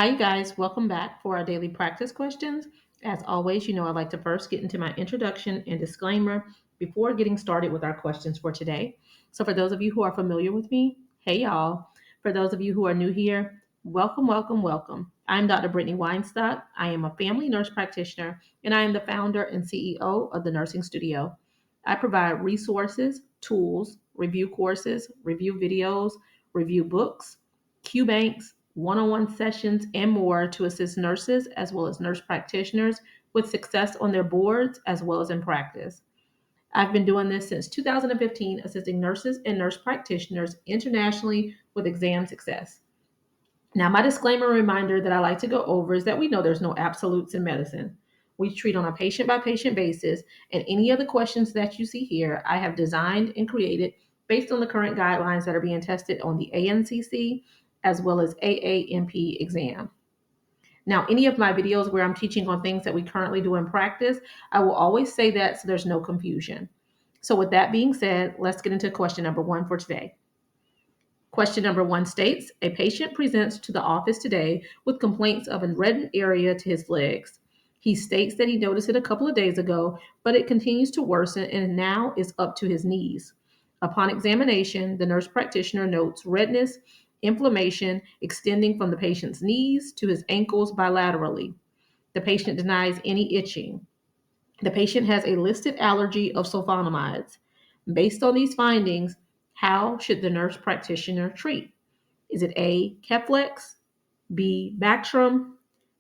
Hi, you guys. Welcome back for our daily practice questions. As always, I'd like to first get into my introduction and disclaimer before getting started with our questions for today. So, for those of you who are familiar with me, hey, y'all. For those of you who are new here, welcome, welcome, welcome. I'm Dr. Brittany Weinstock. I am a family nurse practitioner, and I am the founder and CEO of the Nursing Studio. I provide resources, tools, review courses, review videos, review books, Q banks, one on one sessions, and more to assist nurses as well as nurse practitioners with success on their boards as well as in practice. I've been doing this since 2015, assisting nurses and nurse practitioners internationally with exam success. Now, my disclaimer reminder that I like to go over is that we know there's no absolutes in medicine. We treat on a patient by patient basis, and any of the questions that you see here, I have designed and created based on the current guidelines that are being tested on the ANCC as well as AAMP exam. Now, any of my videos where I'm teaching on things that we currently do in practice, I will always say that so there's no confusion. So, with that being said, let's get into question number one for today. Question number one states a patient presents to the office today with complaints of a reddened area to his legs. He states that he noticed it a couple of days ago, but it continues to worsen and now is up to his knees. Upon examination, the nurse practitioner notes redness, inflammation extending from the patient's knees to his ankles bilaterally. The patient denies any itching. The patient has a listed allergy of sulfonamides. Based on these findings, how should the nurse practitioner treat? Is it A, Keflex, B, Bactrim,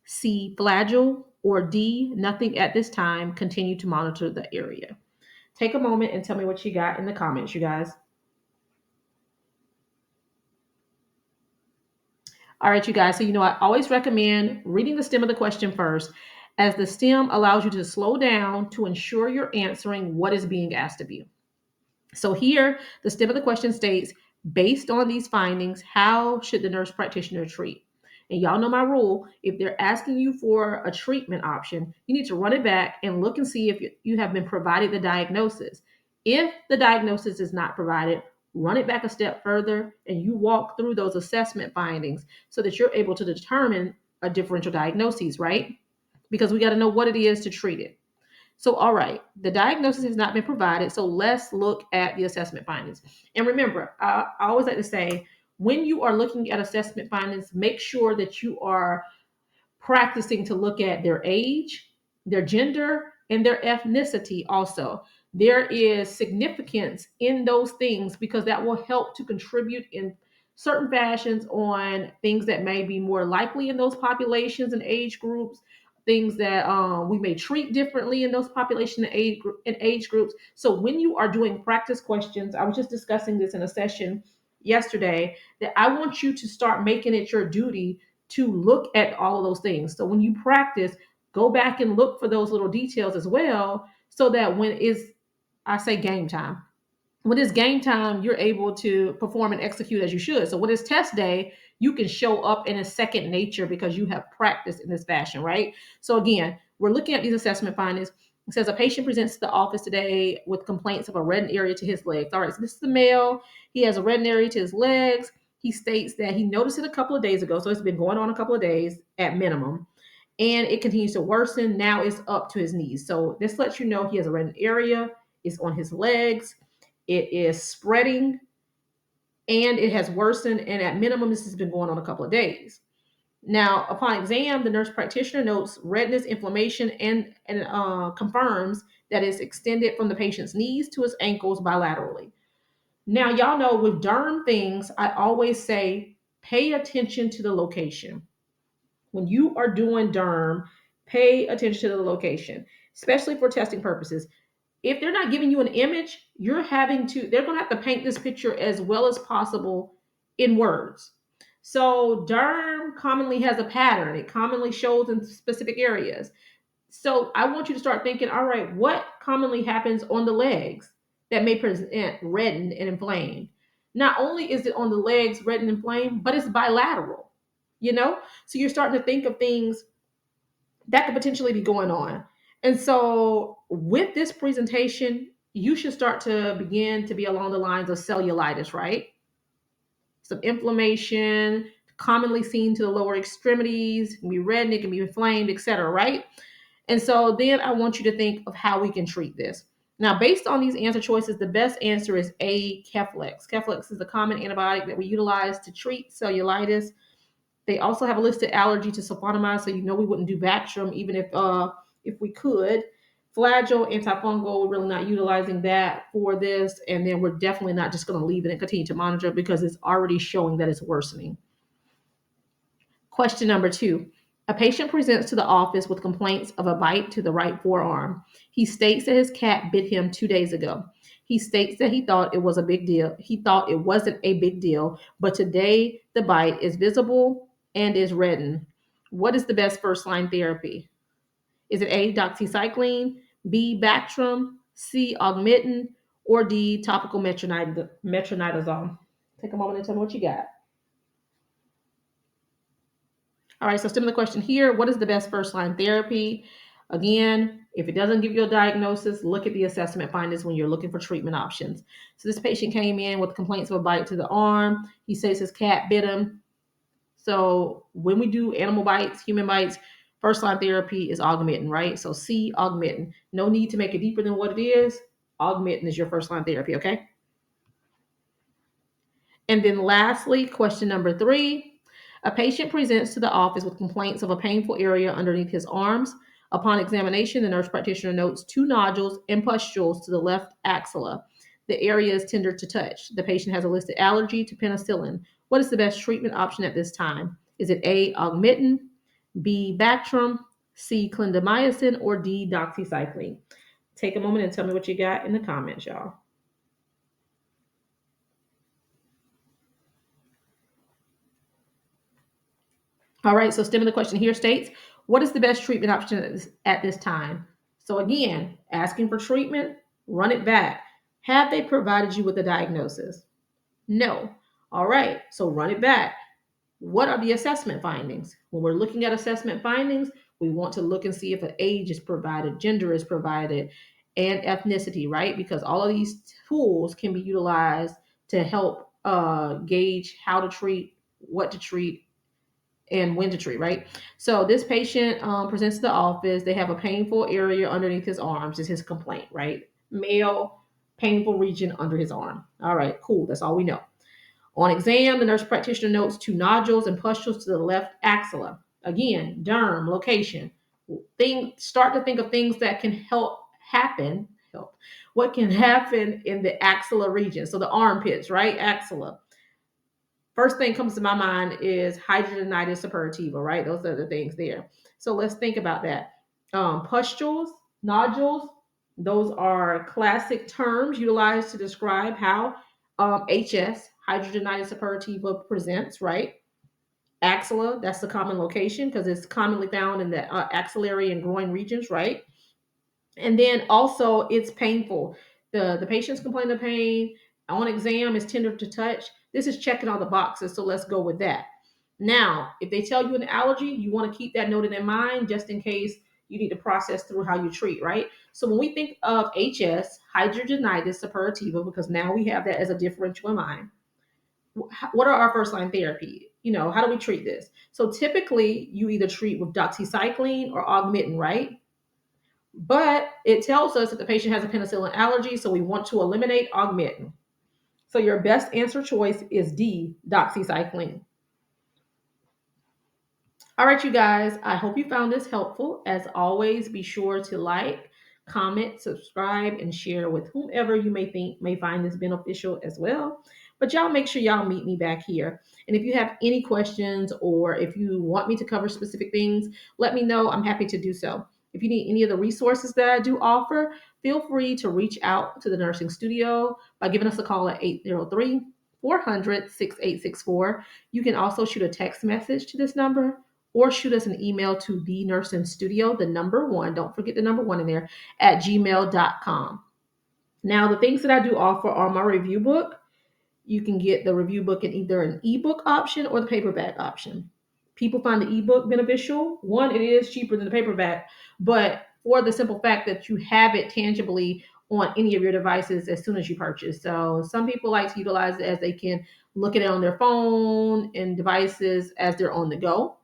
C, Flagyl, or D, nothing at this time, continue to monitor the area? Take a moment and tell me what you got in the comments, you guys. All right, you guys. So, I always recommend reading the stem of the question first, as the stem allows you to slow down to ensure you're answering what is being asked of you. So here, the stem of the question states, based on these findings, how should the nurse practitioner treat? And y'all know my rule. If they're asking you for a treatment option, you need to run it back and look and see if you have been provided the diagnosis. If the diagnosis is not provided, run it back a step further and you walk through those assessment findings so that you're able to determine a differential diagnosis, right? Because we got to know what it is to treat it. So, all right, the diagnosis has not been provided. So, let's look at the assessment findings. And remember, I always like to say, when you are looking at assessment findings, make sure that you are practicing to look at their age, their gender, and their ethnicity also. There is significance in those things because that will help to contribute in certain fashions on things that may be more likely in those populations and age groups, things that we may treat differently in those population and age groups. So when you are doing practice questions, I was just discussing this in a session yesterday, that I want you to start making it your duty to look at all of those things. So when you practice, go back and look for those little details as well, so that when it's, I say game time, when it's game time, you're able to perform and execute as you should. So when it's test day, you can show up in a second nature because you have practiced in this fashion, right? So again, we're looking at these assessment findings. It says a patient presents to the office today with complaints of a reddened area to his legs. All right, so this is the male. He has a reddened area to his legs. He states that he noticed it a couple of days ago. So it's been going on a couple of days at minimum. And it continues to worsen. Now it's up to his knees. So this lets you know he has a reddened area. It's on his legs. It is spreading and it has worsened. And at minimum, this has been going on a couple of days. Now, upon exam, the nurse practitioner notes redness, inflammation, and confirms that it's extended from the patient's knees to his ankles bilaterally. Now, y'all know with derm things, I always say pay attention to the location. When you are doing derm, pay attention to the location, especially for testing purposes. If they're not giving you an image, they're going to have to paint this picture as well as possible in words. So derm commonly has a pattern. It commonly shows in specific areas. So I want you to start thinking, all right, what commonly happens on the legs that may present reddened and inflamed? Not only is it on the legs reddened and inflamed, but it's bilateral, you know? So you're starting to think of things that could potentially be going on. And so with this presentation, you should start to begin to be along the lines of cellulitis, right? Some inflammation, commonly seen to the lower extremities. It can be red, it can be inflamed, etc. Right? And so then I want you to think of how we can treat this. Now, based on these answer choices, the best answer is A, Keflex. Keflex is a common antibiotic that we utilize to treat cellulitis. They also have a listed allergy to sulfonamide, so you know we wouldn't do Bactrim even if we could. Flagyl, antifungal, we're really not utilizing that for this, and then we're definitely not just going to leave it and continue to monitor because it's already showing that it's worsening. Question number 2. A patient presents to the office with complaints of a bite to the right forearm. He states that his cat bit him 2 days ago. He states that he thought it was a big deal. He thought it wasn't a big deal, but today the bite is visible and is reddened. What is the best first line therapy? Is it A, doxycycline, B, Bactrim, C, augmentin, or D, topical metronidazole? Take a moment and tell me what you got. All right, so stem the question here. What is the best first line therapy? Again, if it doesn't give you a diagnosis, look at the assessment findings when you're looking for treatment options. So this patient came in with complaints of a bite to the arm. He says his cat bit him. So when we do animal bites, human bites, first line therapy is augmentin, right? So C, augmentin. No need to make it deeper than what it is. Augmentin is your first line therapy, okay? And then lastly, question number 3. A patient presents to the office with complaints of a painful area underneath his arms. Upon examination, the nurse practitioner notes 2 nodules and pustules to the left axilla. The area is tender to touch. The patient has a listed allergy to penicillin. What is the best treatment option at this time? Is it A, augmentin, B, Bactrim, C, clindamycin, or D, doxycycline? Take a moment and tell me what you got in the comments, y'all. All right, so stem of the question here states, what is the best treatment option at this time? So again, asking for treatment, run it back. Have they provided you with a diagnosis? No. All right, so run it back. What are the assessment findings? When we're looking at assessment findings, we want to look and see if an age is provided, gender is provided, and ethnicity, right? Because all of these tools can be utilized to help gauge how to treat, what to treat, and when to treat, right? So this patient presents to the office. They have a painful area underneath his arms, is his complaint, right? Male, painful region under his arm. All right, cool. That's all we know. On exam, the nurse practitioner notes 2 nodules and pustules to the left axilla. Again, derm, location. Start to think of things that can help. What can happen in the axilla region? So the armpits, right? Axilla. First thing comes to my mind is hidradenitis suppurativa, right? Those are the things there. So let's think about that. Pustules, nodules, those are classic terms utilized to describe how HS, hidradenitis suppurativa, presents, right? Axilla, that's the common location because it's commonly found in the axillary and groin regions, right? And then also it's painful. The patients complain of pain. On exam is tender to touch. This is checking all the boxes, so let's go with that. Now, if they tell you an allergy, you want to keep that noted in mind just in case you need to process through how you treat, right? So when we think of HS, hidradenitis suppurativa, because now we have that as a differential in mind, what are our first line therapy? How do we treat this? So typically you either treat with doxycycline or augmentin, right? But it tells us that the patient has a penicillin allergy, so we want to eliminate augmentin. So your best answer choice is D, doxycycline. All right, you guys, I hope you found this helpful. As always, be sure to like, comment, subscribe, and share with whomever you may think may find this beneficial as well. But y'all make sure y'all meet me back here. And if you have any questions or if you want me to cover specific things, let me know. I'm happy to do so. If you need any of the resources that I do offer, feel free to reach out to the nursing studio by giving us a call at 803 400 6864. You can also shoot a text message to this number or shoot us an email to the nursing studio, the number 1, don't forget the number 1 in there, at gmail.com. Now, the things that I do offer are my review book. You can get the review book in either an ebook option or the paperback option. People find the ebook beneficial. One, it is cheaper than the paperback, but for the simple fact that you have it tangibly on any of your devices as soon as you purchase. So some people like to utilize it as they can look at it on their phone and devices as they're on the go.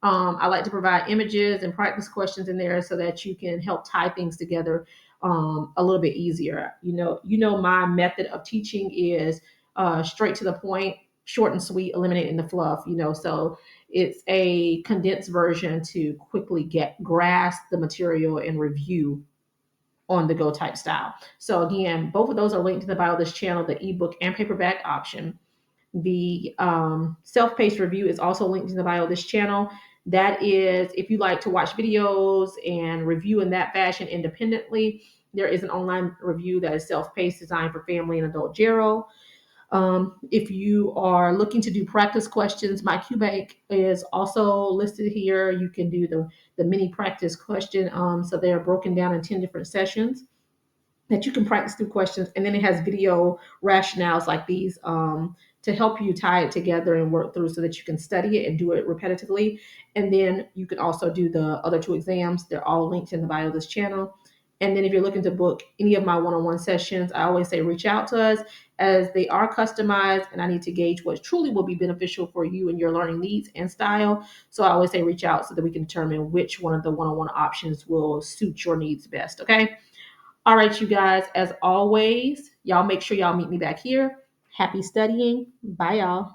I like to provide images and practice questions in there so that you can help tie things together a little bit easier. My method of teaching is straight to the point, short and sweet, eliminating the fluff. So it's a condensed version to quickly get grasp the material and review on the go type style. So again, both of those are linked to the bio of this channel, the ebook and paperback option. The self-paced review is also linked in the bio of this channel. That is, if you like to watch videos and review in that fashion independently, there is an online review that is self-paced, designed for family and adult Gero. If you are looking to do practice questions, my Q bank is also listed here. You can do the mini practice question. So they are broken down in 10 different sessions that you can practice through questions. And then it has video rationales like these to help you tie it together and work through so that you can study it and do it repetitively. And then you can also do the other two exams. They're all linked in the bio of this channel. And then if you're looking to book any of my one-on-one sessions, I always say reach out to us as they are customized and I need to gauge what truly will be beneficial for you and your learning needs and style. So I always say reach out so that we can determine which one of the one-on-one options will suit your needs best. Okay. All right, you guys, as always, y'all make sure y'all meet me back here. Happy studying. Bye, y'all.